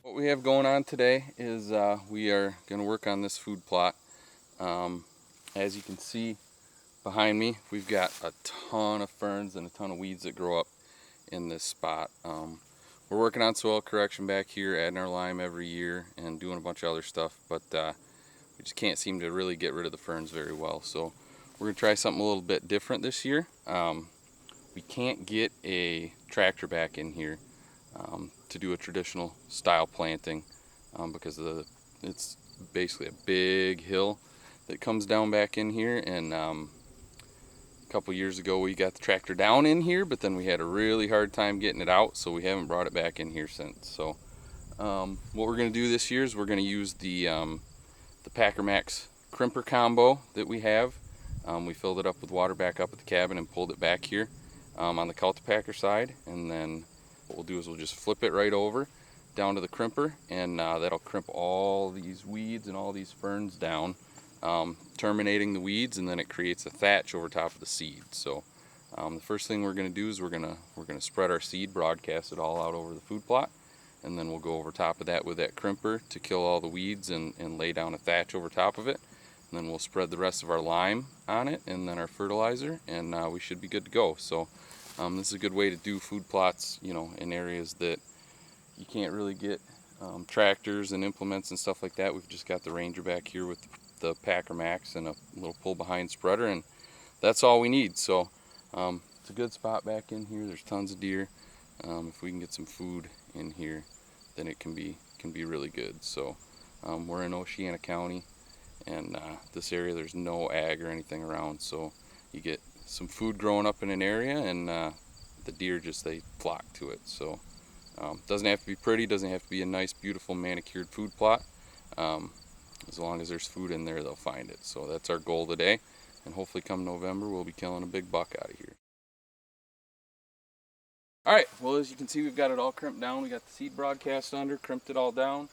What we have going on today is we are going to work on this food plot. As you can see behind me, we've got a ton of ferns and a ton of weeds that grow up in this spot. We're working on soil correction back here, adding our lime every year and doing a bunch of other stuff, but we just can't seem to really get rid of the ferns very well. So we're going to try something a little bit different this year. We can't get a tractor back in here to do a traditional style planting because it's basically a big hill that comes down back in here, and a couple years ago we got the tractor down in here, but then we had a really hard time getting it out, so we haven't brought it back in here since. So what we're going to do this year is we're going to use the Packer Max crimper combo that we have. We filled it up with water back up at the cabin and pulled it back here on the Cultipacker side, and then what we'll do is we'll just flip it right over down to the crimper, and that'll crimp all these weeds and all these ferns down, terminating the weeds, and then it creates a thatch over top of the seed. So the first thing we're going to do is we're going to spread our seed, broadcast it all out over the food plot, and then we'll go over top of that with that crimper to kill all the weeds and lay down a thatch over top of it. And then we'll spread the rest of our lime on it and then our fertilizer, and we should be good to go. So this is a good way to do food plots, you know, in areas that you can't really get tractors and implements and stuff like that. We've just got the Ranger back here with the Packer Max and a little pull behind spreader, and that's all we need. So it's a good spot back in here. There's tons of deer. If we can get some food in here, then it can be really good. So we're in Oceana County, and this area there's no ag or anything around, so you get some food growing up in an area, and the deer they flock to it. So doesn't have to be pretty, doesn't have to be a nice beautiful manicured food plot. As long as there's food in there, they'll find it. So that's our goal today, and hopefully come November we'll be killing a big buck out of here. Alright, well, as you can see, we've got it all crimped down. We got the seed broadcast under, crimped it all down,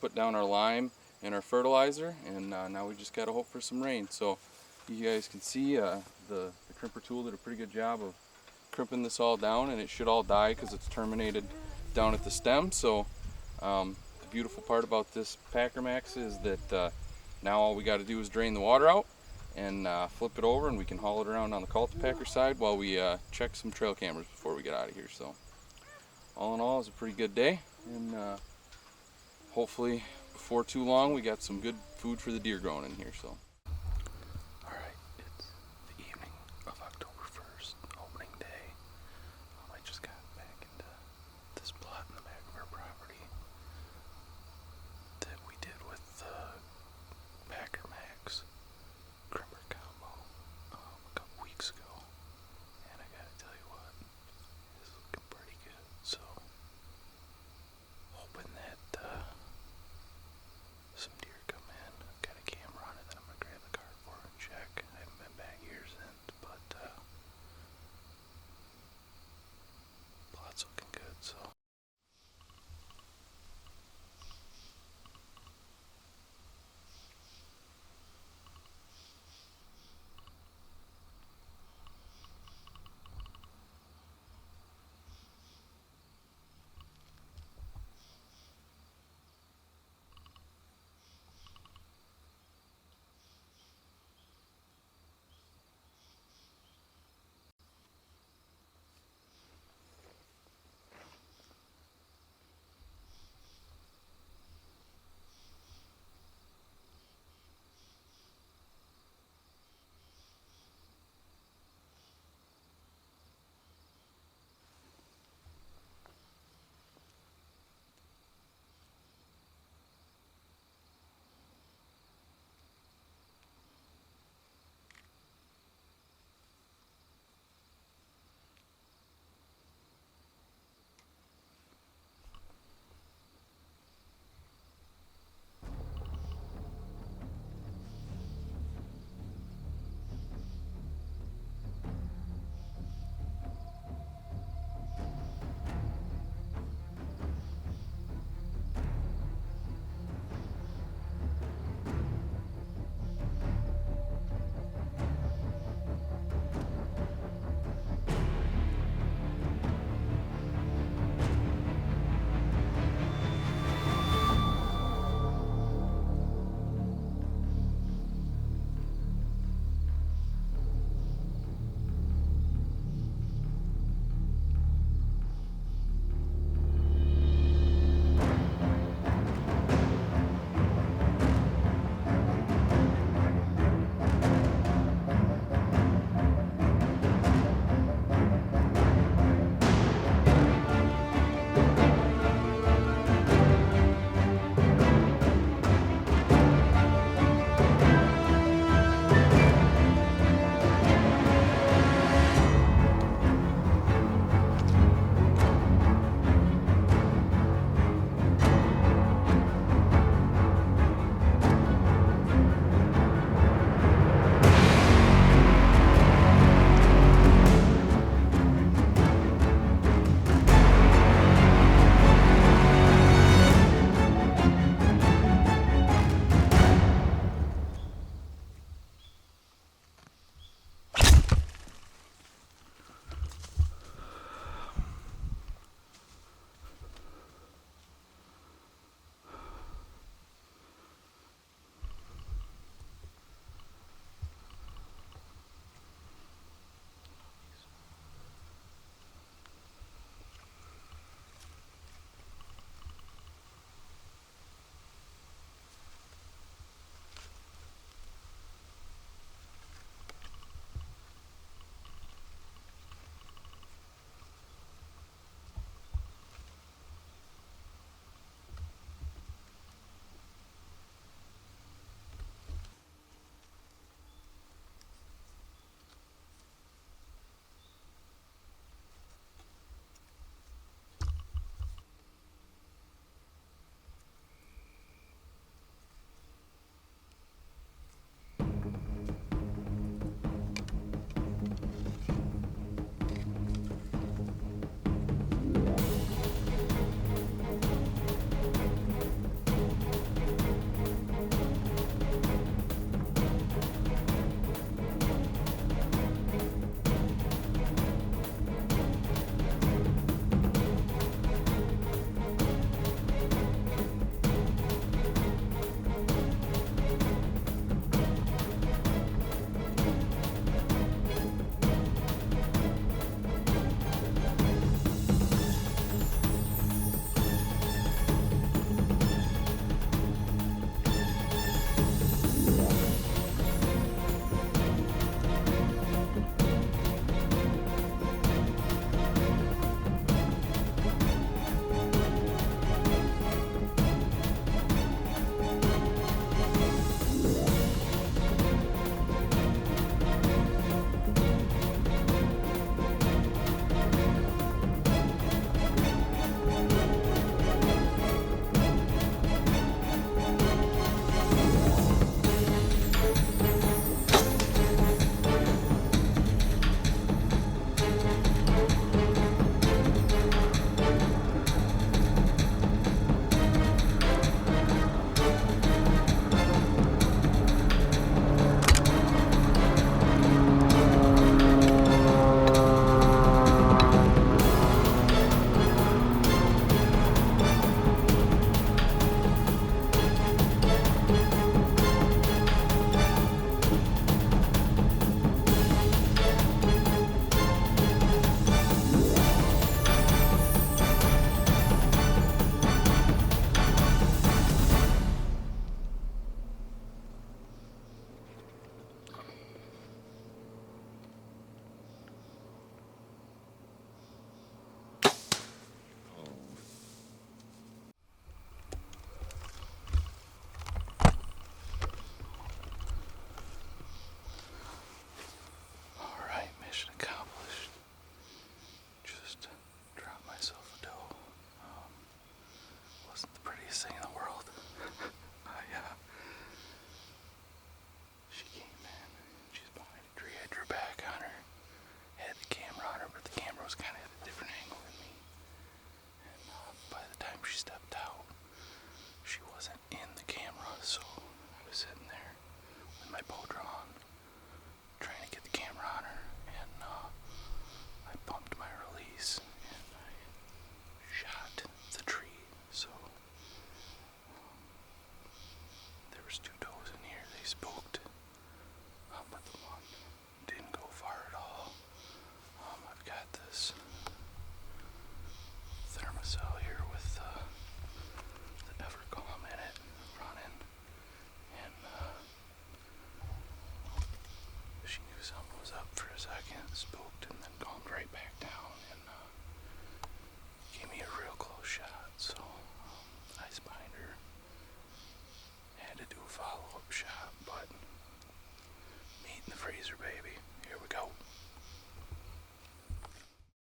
put down our lime and our fertilizer, and now we just got to hope for some rain. So you guys can see the crimper tool did a pretty good job of crimping this all down, and it should all die because it's terminated down at the stem. So the beautiful part about this Packer Max is that now all we got to do is drain the water out and flip it over, and we can haul it around on the Cultipacker side while we check some trail cameras before we get out of here. So all in all, it's a pretty good day, and hopefully before too long we got some good food for the deer growing in here. So